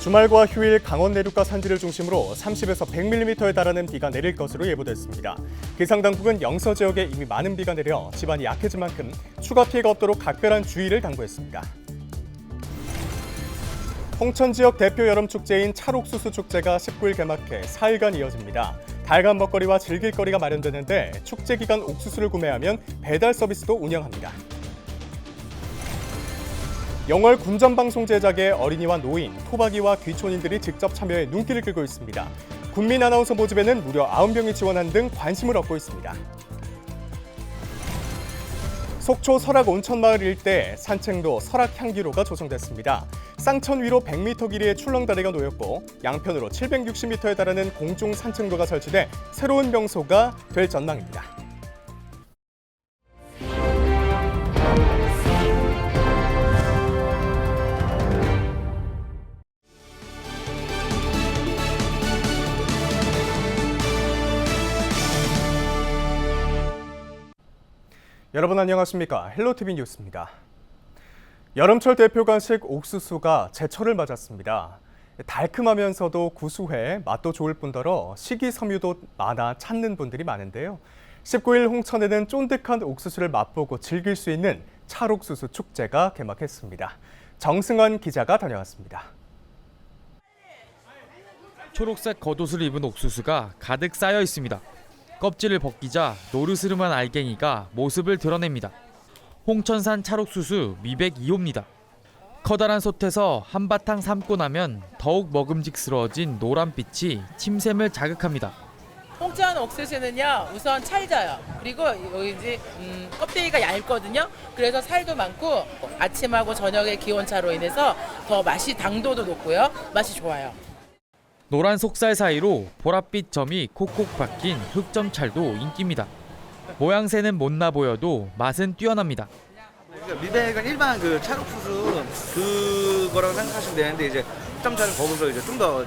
주말과 휴일 강원 내륙과 산지를 중심으로 30에서 100mm에 달하는 비가 내릴 것으로 예보됐습니다. 기상당국은 영서 지역에 이미 많은 비가 내려 지반이 약해진 만큼 추가 피해가 없도록 각별한 주의를 당부했습니다. 홍천 지역 대표 여름축제인 찰옥수수 축제가 19일 개막해 4일간 이어집니다. 달간 먹거리와 즐길 거리가 마련되는데 축제 기간 옥수수를 구매하면 배달 서비스도 운영합니다. 영월 군전방송 제작에 어린이와 노인, 토박이와 귀촌인들이 직접 참여해 눈길을 끌고 있습니다. 국민 아나운서 모집에는 무려 9명이 지원한 등 관심을 얻고 있습니다. 속초 설악 온천마을 일대 산책로 설악향기로가 조성됐습니다. 쌍천 위로 100m 길이의 출렁다리가 놓였고 양편으로 760m에 달하는 공중 산책로가 설치돼 새로운 명소가 될 전망입니다. 여러분 안녕하십니까? 헬로티비 뉴스입니다. 여름철 대표 간식 옥수수가 제철을 맞았습니다. 달큼하면서도 구수해 맛도 좋을 뿐더러 식이섬유도 많아 찾는 분들이 많은데요. 19일 홍천에는 쫀득한 옥수수를 맛보고 즐길 수 있는 찰옥수수 축제가 개막했습니다. 정승환 기자가 다녀왔습니다. 초록색 겉옷을 입은 옥수수가 가득 쌓여 있습니다. 껍질을 벗기자 노르스름한 알갱이가 모습을 드러냅니다. 홍천산 찰옥수수 미백 2호입니다. 커다란 솥에서 한바탕 삶고 나면 더욱 먹음직스러워진 노란빛이 침샘을 자극합니다. 홍천 옥수수는요 우선 찰져요. 그리고 여기 이제 껍데기가 얇거든요. 그래서 살도 많고 아침하고 저녁의 기온차로 인해서 더 맛이 당도도 높고요. 맛이 좋아요. 노란 속살 사이로 보랏빛 점이 콕콕 박힌 흑점찰도 인기입니다. 모양새는 못나 보여도 맛은 뛰어납니다. 미백은 일반 그 찰옥수수 그거라고 생각하시면 되는데 이제 흑점찰은 거기서 이제 좀 더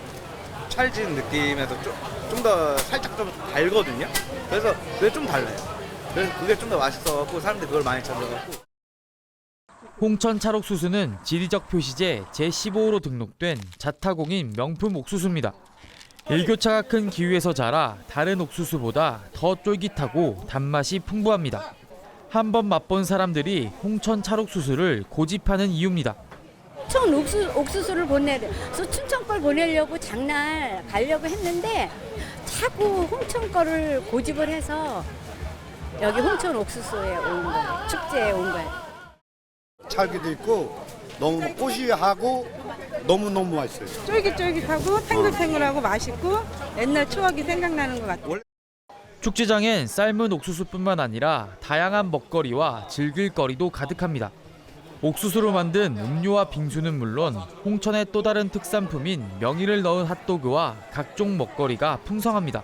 찰진 느낌에서 좀 더 살짝 좀 달거든요. 그래서 그게 좀 달라요. 그래서 그게 좀 더 맛있어갖고 사람들이 그걸 많이 찾아갖고. 홍천 찰옥수수는 지리적 표시제 제15호로 등록된 자타공인 명품 옥수수입니다. 일교차가 큰 기후에서 자라 다른 옥수수보다 더 쫄깃하고 단맛이 풍부합니다. 한번 맛본 사람들이 홍천 찰옥수수를 고집하는 이유입니다. 홍천 옥수수를 보내서 춘천 걸 보내려고 장날 가려고 했는데 자꾸 홍천 거를 고집을 해서 여기 홍천 옥수수에 온 거예요. 축제에 온 거예요. 찰기도 있고 너무 고시하고 너무너무 맛있어요. 쫄깃쫄깃하고 탱글탱글하고 맛있고 옛날 추억이 생각나는 것 같아요. 축제장엔 삶은 옥수수뿐만 아니라 다양한 먹거리와 즐길 거리도 가득합니다. 옥수수로 만든 음료와 빙수는 물론 홍천의 또 다른 특산품인 명이를 넣은 핫도그와 각종 먹거리가 풍성합니다.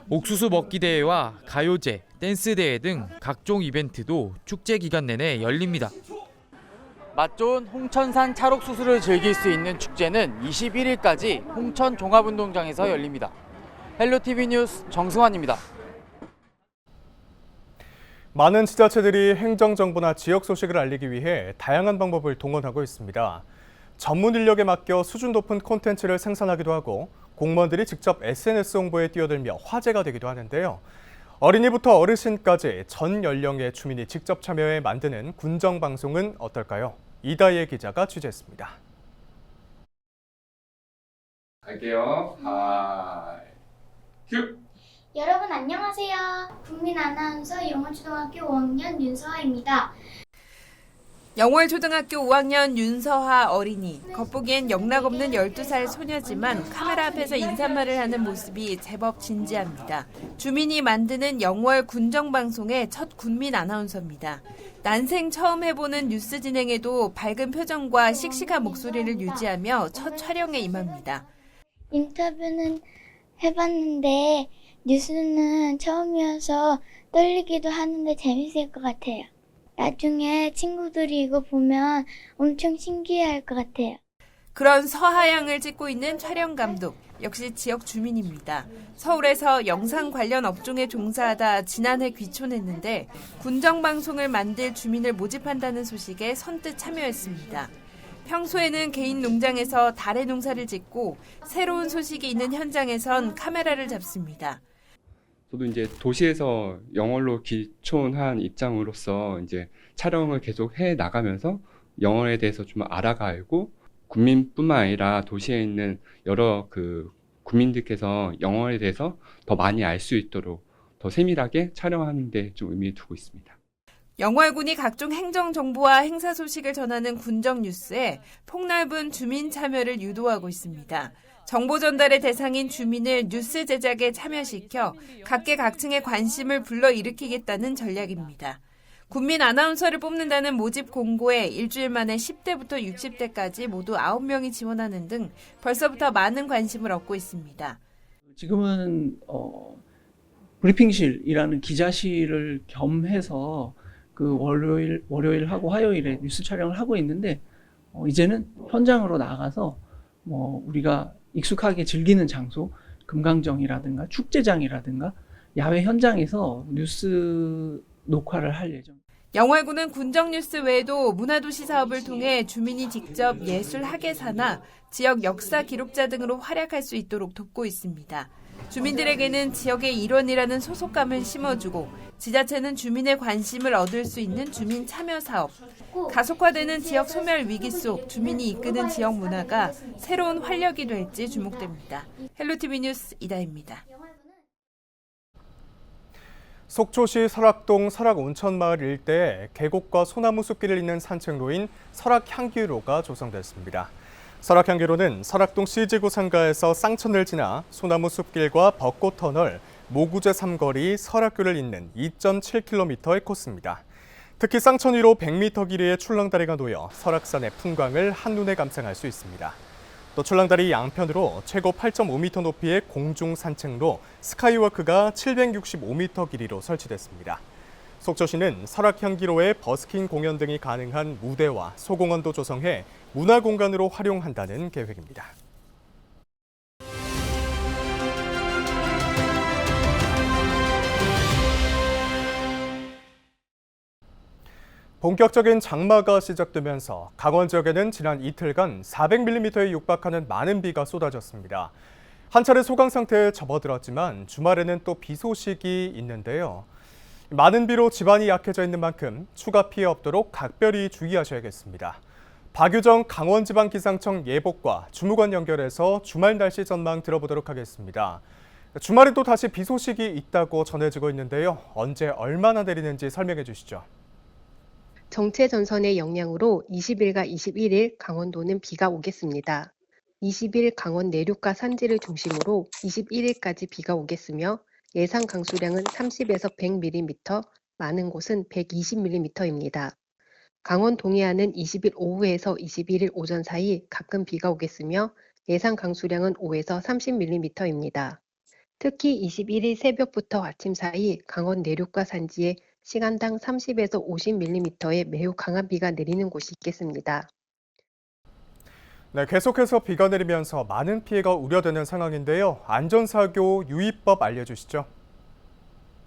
옥수수 먹기 대회와 가요제, 댄스 대회 등 각종 이벤트도 축제 기간 내내 열립니다. 맛 좋은 홍천산 찰옥수수를 즐길 수 있는 축제는 21일까지 홍천 종합운동장에서 열립니다. 헬로티비 뉴스 정승환입니다. 많은 지자체들이 행정정보나 지역 소식을 알리기 위해 다양한 방법을 동원하고 있습니다. 전문 인력에 맡겨 수준 높은 콘텐츠를 생산하기도 하고 공무원들이 직접 SNS 홍보에 뛰어들며 화제가 되기도 하는데요. 어린이부터 어르신까지 전 연령의 주민이 직접 참여해 만드는 군정방송은 어떨까요? 이다혜 기자가 취재했습니다. 갈게요. 하이, 큐! 여러분 안녕하세요. 국민 아나운서 영월초등학교 5학년 윤서아입니다. 영월초등학교 5학년 윤서하 어린이. 겉보기엔 영락없는 12살 소녀지만 카메라 앞에서 인사말을 하는 모습이 제법 진지합니다. 주민이 만드는 영월 군정방송의 첫 국민 아나운서입니다. 난생 처음 해보는 뉴스 진행에도 밝은 표정과 씩씩한 목소리를 유지하며 첫 촬영에 임합니다. 인터뷰는 해봤는데 뉴스는 처음이어서 떨리기도 하는데 재밌을 것 같아요. 나중에 친구들이 이거 보면 엄청 신기해할 것 같아요. 그런 서하양을 찍고 있는 촬영 감독, 역시 지역 주민입니다. 서울에서 영상 관련 업종에 종사하다 지난해 귀촌했는데 군정방송을 만들 주민을 모집한다는 소식에 선뜻 참여했습니다. 평소에는 개인 농장에서 다래 농사를 짓고 새로운 소식이 있는 현장에선 카메라를 잡습니다. 저도 이제 도시에서 영월로 귀촌한 입장으로서 이제 촬영을 계속 해 나가면서 영월에 대해서 좀 알아가고 국민뿐만 아니라 도시에 있는 여러 국민들께서 영월에 대해서 더 많이 알 수 있도록 더 세밀하게 촬영하는 데 좀 의미를 두고 있습니다. 영월군이 각종 행정 정보와 행사 소식을 전하는 군정 뉴스에 폭넓은 주민 참여를 유도하고 있습니다. 정보 전달의 대상인 주민을 뉴스 제작에 참여시켜 각계각층의 관심을 불러일으키겠다는 전략입니다. 군민 아나운서를 뽑는다는 모집 공고에 일주일 만에 10대부터 60대까지 모두 9명이 지원하는 등 벌써부터 많은 관심을 얻고 있습니다. 지금은 브리핑실이라는 기자실을 겸해서 월요일하고 화요일에 뉴스 촬영을 하고 있는데 이제는 현장으로 나가서 우리가 익숙하게 즐기는 장소, 금강정이라든가 축제장이라든가 야외 현장에서 뉴스 녹화를 할 예정. 영월군은 군정뉴스 외에도 문화도시 사업을 통해 주민이 직접 예술 학예사나 지역 역사 기록자 등으로 활약할 수 있도록 돕고 있습니다. 주민들에게는 지역의 일원이라는 소속감을 심어주고 지자체는 주민의 관심을 얻을 수 있는 주민 참여 사업, 가속화되는 지역 소멸 위기 속 주민이 이끄는 지역 문화가 새로운 활력이 될지 주목됩니다. 헬로티비 뉴스 이다혜입니다. 속초시 설악동 설악온천마을 일대에 계곡과 소나무 숲길을 잇는 산책로인 설악향기로가 조성됐습니다. 설악향기로는 설악동 C지구 상가에서 쌍천을 지나 소나무 숲길과 벚꽃터널, 모구제 삼거리, 설악교를 잇는 2.7km의 코스입니다. 특히 쌍천 위로 100m 길이의 출렁다리가 놓여 설악산의 풍광을 한눈에 감상할 수 있습니다. 또 출렁다리 양편으로 최고 8.5m 높이의 공중 산책로 스카이워크가 765m 길이로 설치됐습니다. 속초시는 설악향기로에 버스킹 공연 등이 가능한 무대와 소공원도 조성해 문화공간으로 활용한다는 계획입니다. 본격적인 장마가 시작되면서 강원 지역에는 지난 이틀간 400mm에 육박하는 많은 비가 쏟아졌습니다. 한 차례 소강 상태에 접어들었지만 주말에는 또 비 소식이 있는데요. 많은 비로 집안이 약해져 있는 만큼 추가 피해 없도록 각별히 주의하셔야겠습니다. 박유정 강원지방기상청 예보과 주무관 연결해서 주말 날씨 전망 들어보도록 하겠습니다. 주말에 또 다시 비 소식이 있다고 전해지고 있는데요. 언제 얼마나 내리는지 설명해 주시죠. 정체 전선의 영향으로 20일과 21일 강원도는 비가 오겠습니다. 20일 강원 내륙과 산지를 중심으로 21일까지 비가 오겠으며 예상 강수량은 30에서 100mm, 많은 곳은 120mm입니다. 강원 동해안은 20일 오후에서 21일 오전 사이 가끔 비가 오겠으며 예상 강수량은 5에서 30mm입니다. 특히 21일 새벽부터 아침 사이 강원 내륙과 산지에 시간당 30에서 50mm의 매우 강한 비가 내리는 곳이 있겠습니다. 네, 계속해서 비가 내리면서 많은 피해가 우려되는 상황인데요. 안전사고 유의법 알려주시죠.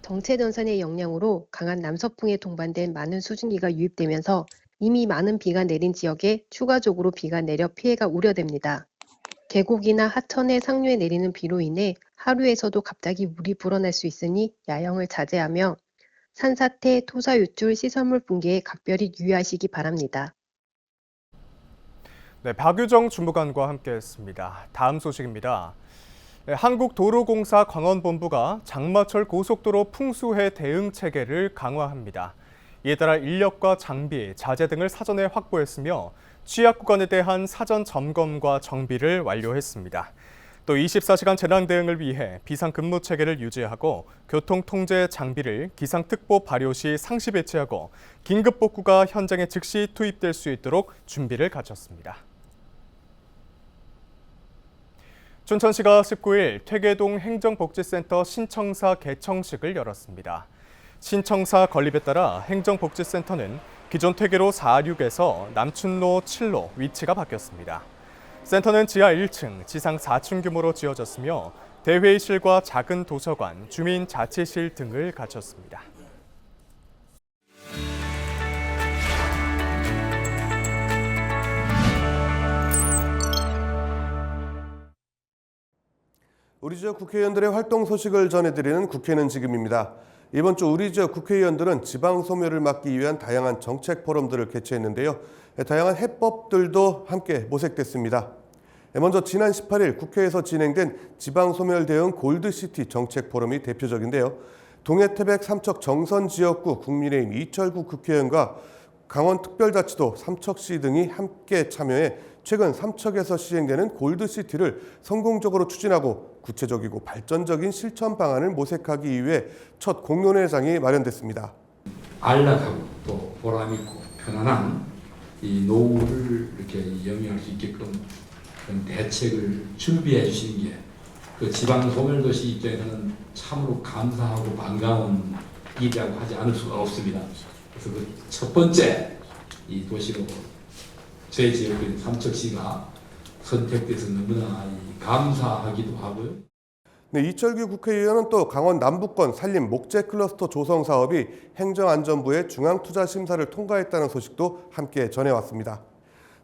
정체전선의 영향으로 강한 남서풍에 동반된 많은 수증기가 유입되면서 이미 많은 비가 내린 지역에 추가적으로 비가 내려 피해가 우려됩니다. 계곡이나 하천의 상류에 내리는 비로 인해 하류에서도 갑자기 물이 불어날 수 있으니 야영을 자제하며 산사태, 토사 유출, 시설물 붕괴에 각별히 유의하시기 바랍니다. 네, 박유정 주무관과 함께했습니다. 다음 소식입니다. 한국도로공사 광원본부가 장마철 고속도로 풍수해 대응 체계를 강화합니다. 이에 따라 인력과 장비, 자재 등을 사전에 확보했으며 취약 구간에 대한 사전 점검과 정비를 완료했습니다. 또 24시간 재난 대응을 위해 비상근무 체계를 유지하고 교통통제 장비를 기상특보 발효 시 상시 배치하고 긴급복구가 현장에 즉시 투입될 수 있도록 준비를 갖췄습니다. 춘천시가 19일 퇴계동 행정복지센터 신청사 개청식을 열었습니다. 신청사 건립에 따라 행정복지센터는 기존 퇴계로 4-6에서 남춘로 7로 위치가 바뀌었습니다. 센터는 지하 1층, 지상 4층 규모로 지어졌으며 대회의실과 작은 도서관, 주민자치실 등을 갖췄습니다. 우리 지역 국회의원들의 활동 소식을 전해드리는 국회는 지금입니다. 이번 주 우리 지역 국회의원들은 지방 소멸을 막기 위한 다양한 정책 포럼들을 개최했는데요. 다양한 해법들도 함께 모색됐습니다. 먼저 지난 18일 국회에서 진행된 지방 소멸 대응 골드시티 정책 포럼이 대표적인데요. 동해태백 삼척 정선 지역구 국민의힘 이철구 국회의원과 강원특별자치도 삼척시 등이 함께 참여해 최근 삼척에서 시행되는 골드시티를 성공적으로 추진하고 구체적이고 발전적인 실천 방안을 모색하기 위해 첫 공론회장이 마련됐습니다. 안락하고 또 보람 있고 편안한 이 노후를 이렇게 영위할 수 있게끔 그런 대책을 준비해 주시는 게 그 지방 소멸도시 입장에서는 참으로 감사하고 반가운 일이라고 하지 않을 수가 없습니다. 그래서 그 첫 번째 이 도시로 저희 지역인 삼척시가 선택돼서 너무나 감사하기도 하고요. 네, 이철규 국회의원은 또 강원 남부권 산림 목재 클러스터 조성 사업이 행정안전부의 중앙투자심사를 통과했다는 소식도 함께 전해왔습니다.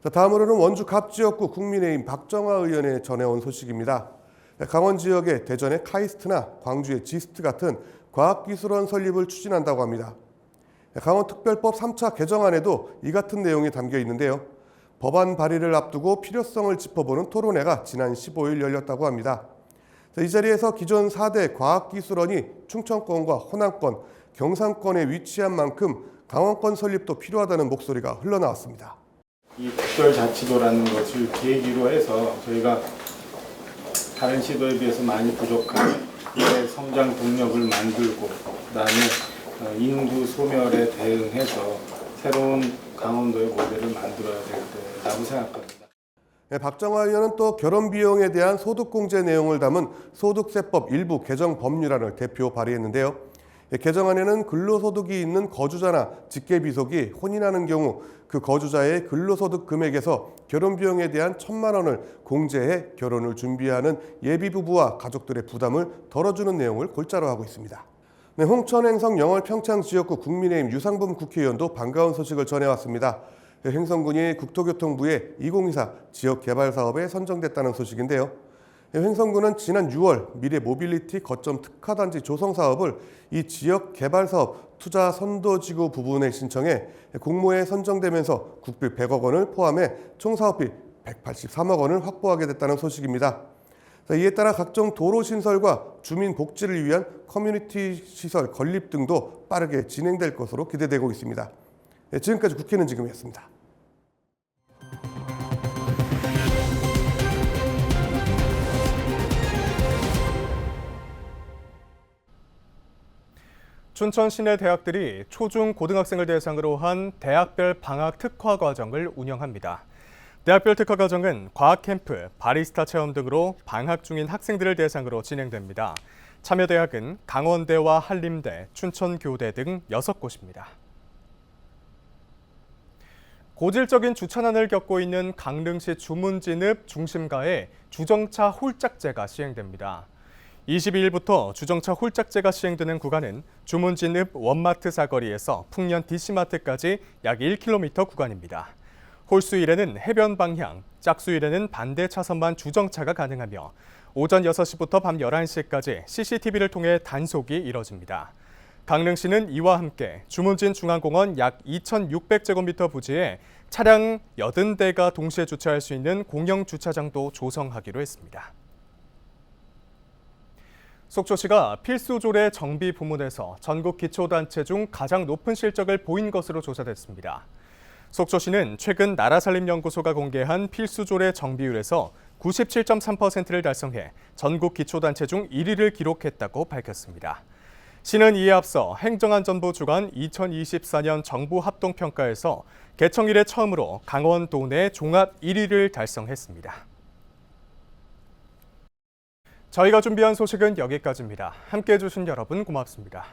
자, 다음으로는 원주 갑지역구 국민의힘 박정아 의원이 전해온 소식입니다. 강원 지역의 대전의 카이스트나 광주의 지스트 같은 과학기술원 설립을 추진한다고 합니다. 강원특별법 3차 개정안에도 이 같은 내용이 담겨 있는데요. 법안 발의를 앞두고 필요성을 짚어보는 토론회가 지난 15일 열렸다고 합니다. 이 자리에서 기존 4대 과학기술원이 충청권과 호남권, 경상권에 위치한 만큼 강원권 설립도 필요하다는 목소리가 흘러나왔습니다. 이 특별자치도라는 것을 계기로 해서 저희가 다른 시도에 비해서 많이 부족한 성장 동력을 만들고 그다음에 인구 소멸에 대응해서 새로운 강원도의 모델을 만들어야 될 거라고 생각합니다. 네, 박정아 의원은 또 결혼 비용에 대한 소득공제 내용을 담은 소득세법 일부 개정 법률안을 대표 발의했는데요. 개정안에는 근로소득이 있는 거주자나 직계비속이 혼인하는 경우 그 거주자의 근로소득 금액에서 결혼 비용에 대한 1,000만 원을 공제해 결혼을 준비하는 예비부부와 가족들의 부담을 덜어주는 내용을 골자로 하고 있습니다. 네, 홍천 행성 영월 평창 지역구 국민의힘 유상범 국회의원도 반가운 소식을 전해왔습니다. 횡성군이 국토교통부의 2024 지역개발사업에 선정됐다는 소식인데요. 횡성군은 지난 6월 미래 모빌리티 거점 특화단지 조성 사업을 이 지역개발사업 투자 선도지구 부분에 신청해 공모에 선정되면서 국비 100억 원을 포함해 총 사업비 183억 원을 확보하게 됐다는 소식입니다. 이에 따라 각종 도로 신설과 주민 복지를 위한 커뮤니티 시설 건립 등도 빠르게 진행될 것으로 기대되고 있습니다. 지금까지 국회는 지금이었습니다. 춘천 시내 대학들이 초중 고등학생을 대상으로 한 대학별 방학 특화 과정을 운영합니다. 대학별 특화 과정은 과학 캠프, 바리스타 체험 등으로 방학 중인 학생들을 대상으로 진행됩니다. 참여 대학은 강원대와 한림대, 춘천교대 등 6곳입니다. 고질적인 주차난을 겪고 있는 강릉시 주문진읍 중심가에 주정차 홀짝제가 시행됩니다. 22일부터 주정차 홀짝제가 시행되는 구간은 주문진읍 원마트 사거리에서 풍년 DC마트까지 약 1km 구간입니다. 홀수일에는 해변 방향, 짝수일에는 반대 차선만 주정차가 가능하며 오전 6시부터 밤 11시까지 CCTV를 통해 단속이 이뤄집니다. 강릉시는 이와 함께 주문진 중앙공원 약 2,600제곱미터 부지에 차량 80대가 동시에 주차할 수 있는 공영 주차장도 조성하기로 했습니다. 속초시가 필수조례 정비 부문에서 전국 기초단체 중 가장 높은 실적을 보인 것으로 조사됐습니다. 속초시는 최근 나라살림연구소가 공개한 필수조례 정비율에서 97.3%를 달성해 전국 기초단체 중 1위를 기록했다고 밝혔습니다. 시는 이에 앞서 행정안전부 주관 2024년 정부합동평가에서 개청 이래 처음으로 강원도 내 종합 1위를 달성했습니다. 저희가 준비한 소식은 여기까지입니다. 함께해 주신 여러분 고맙습니다.